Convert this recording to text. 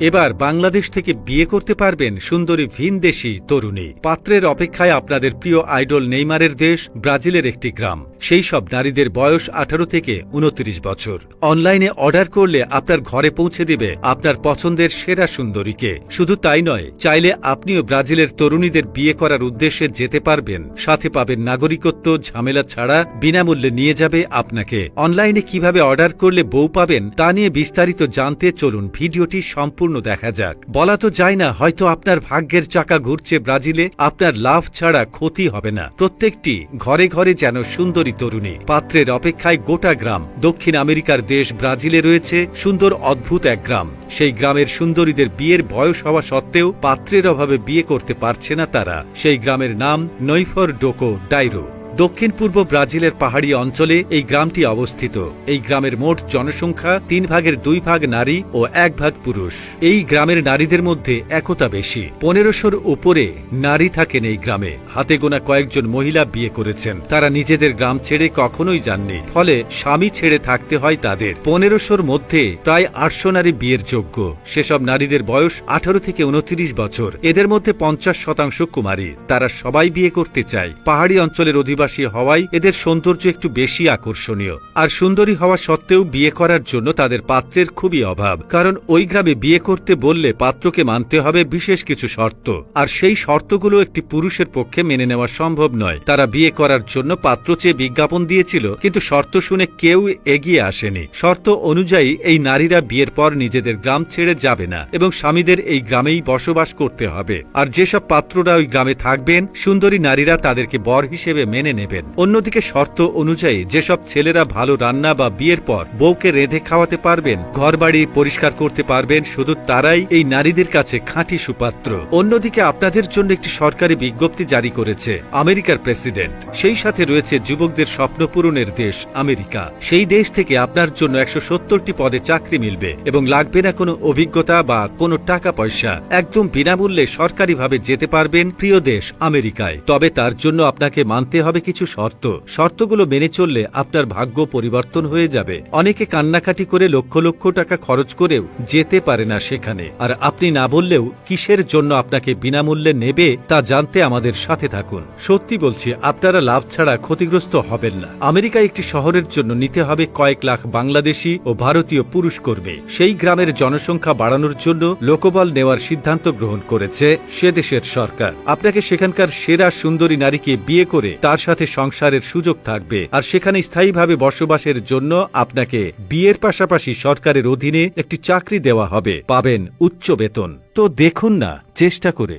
এবার বাংলাদেশ থেকে বিয়ে করতে পারবেন সুন্দরী ভিনদেশী তরুণী। পাত্রের অপেক্ষায় আপনাদের প্রিয় আইডল নেইমারের দেশ ব্রাজিলের একটি গ্রাম। সেই সব নারীদের বয়স 18 থেকে 29 বছর। অনলাইনে অর্ডার করলে আপনার ঘরে পৌঁছে দিবে আপনার পছন্দের সেরা সুন্দরীকে। শুধু তাই নয়, চাইলে আপনিও ব্রাজিলের তরুণীদের বিয়ে করার উদ্দেশ্যে যেতে পারবেন। সাথে পাবেন নাগরিকত্ব, ঝামেলা ছাড়া বিনামূল্যে নিয়ে যাবে আপনাকে। অনলাইনে কিভাবে অর্ডার করলে বউ পাবেন তা নিয়ে বিস্তারিত জানতে চলুন ভিডিওটি সম্পূর্ণ দেখা যাক। বলা তো যায় না, হয়তো আপনার ভাগ্যের চাকা ঘুরছে ব্রাজিলে, আপনার লাভ ছাড়া ক্ষতি হবে না। প্রত্যেকটি ঘরে ঘরে যেন সুন্দরী তরুণী। পাত্রের অপেক্ষায় গোটা গ্রাম। দক্ষিণ আমেরিকার দেশ ব্রাজিলে রয়েছে সুন্দর অদ্ভুত এক গ্রাম। সেই গ্রামের সুন্দরীদের বিয়ের বয়স হওয়া সত্ত্বেও পাত্রের অভাবে বিয়ে করতে পারছে না তারা। সেই গ্রামের নাম নৈফর ডোকো ডাইরো। দক্ষিণ পূর্ব ব্রাজিলের পাহাড়ি অঞ্চলে এই গ্রামটি অবস্থিত। এই গ্রামের মোট জনসংখ্যা 3 ভাগের 2 ভাগ নারী ও 1 ভাগ পুরুষ। এই গ্রামের নারীদের মধ্যে একতা বেশি। 1500-র উপরে নারী থাকেন এই গ্রামে। হাতে গোনা কয়েকজন মহিলা বিয়ে করেছেন। তারা নিজেদের গ্রাম ছেড়ে কখনোই যাননি, ফলে স্বামী ছেড়ে থাকতে হয় তাদের। 1500-র মধ্যে প্রায় 800 নারী বিয়ের যোগ্য। সেসব নারীদের বয়স 18 থেকে 29 বছর। এদের মধ্যে 50% কুমারী। তারা সবাই বিয়ে করতে চায়। পাহাড়ি অঞ্চলের অধিবাসী হওয়ায় এদের সৌন্দর্য একটু বেশি আকর্ষণীয়। আর সুন্দরী হওয়া সত্ত্বেও বিয়ে করার জন্য তাদের পাত্রের খুবই অভাব। কারণ ওই গ্রামে বিয়ে করতে বললে পাত্রকে মানতে হবে বিশেষ কিছু শর্ত। আর সেই শর্তগুলো একটি পুরুষের পক্ষে মেনে নেওয়া সম্ভব নয়। তারা বিয়ে করার জন্য পাত্র চেয়ে বিজ্ঞাপন দিয়েছিল, কিন্তু শর্ত শুনে কেউ এগিয়ে আসেনি। শর্ত অনুযায়ী এই নারীরা বিয়ের পর নিজেদের গ্রাম ছেড়ে যাবে না এবং স্বামীদের এই গ্রামেই বসবাস করতে হবে। আর যেসব পাত্ররা ওই গ্রামে থাকবেন, সুন্দরী নারীরা তাদেরকে বর হিসেবে মেনে নেবেন। অন্যদিকে শর্ত অনুযায়ী যেসব ছেলেরা ভালো রান্না বা বিয়ের পর বউকে রেঁধে খাওয়াতে পারবেন, ঘরবাড়ি পরিষ্কার করতে পারবেন, শুধু তারাই এই নারীদের কাছে খাঁটি সুপাত্র। অন্যদিকে আপনাদের জন্য একটি সরকারি বিজ্ঞপ্তি জারি করেছে আমেরিকার প্রেসিডেন্ট। সেই সাথে রয়েছে যুবকদের স্বপ্ন পূরণের দেশ আমেরিকা। সেই দেশ থেকে আপনার জন্য 170টি পদে চাকরি মিলবে এবং লাগবে না কোনো অভিজ্ঞতা বা কোনো টাকা পয়সা। একদম বিনামূল্যে সরকারিভাবে যেতে পারবেন প্রিয় দেশ আমেরিকায়। তবে তার জন্য আপনাকে মানতে হবে কিছু শর্ত। শর্তগুলো মেনে চললে আপনার ভাগ্য পরিবর্তন হয়ে যাবে। অনেকে কান্নাকাটি করে লক্ষ লক্ষ টাকা খরচ করেও যেতে পারে না সেখানে। আর আপনি না বললেও কিসের জন্য আপনাকে বিনামূল্যে নেবে তা জানতে আমাদের সাথে থাকুন। সত্যি বলছি, আপনারা লাভ ছাড়া ক্ষতিগ্রস্ত হবেন না। আমেরিকায় একটি শহরের জন্য নিতে হবে কয়েক লাখ বাংলাদেশি ও ভারতীয় পুরুষ কর্মী। সেই গ্রামের জনসংখ্যা বাড়ানোর জন্য লোকবল নেওয়ার সিদ্ধান্ত গ্রহণ করেছে সে দেশের সরকার। আপনাকে সেখানকার সেরা সুন্দরী নারীকে বিয়ে করে তার সাথে সংসারের সুযোগ থাকবে। আর সেখানে স্থায়ীভাবে বসবাসের জন্য আপনাকে বিয়ের পাশাপাশি সরকারের অধীনে একটি চাকরি দেওয়া হবে। পাবেন উচ্চ বেতন। তো দেখুন না চেষ্টা করে।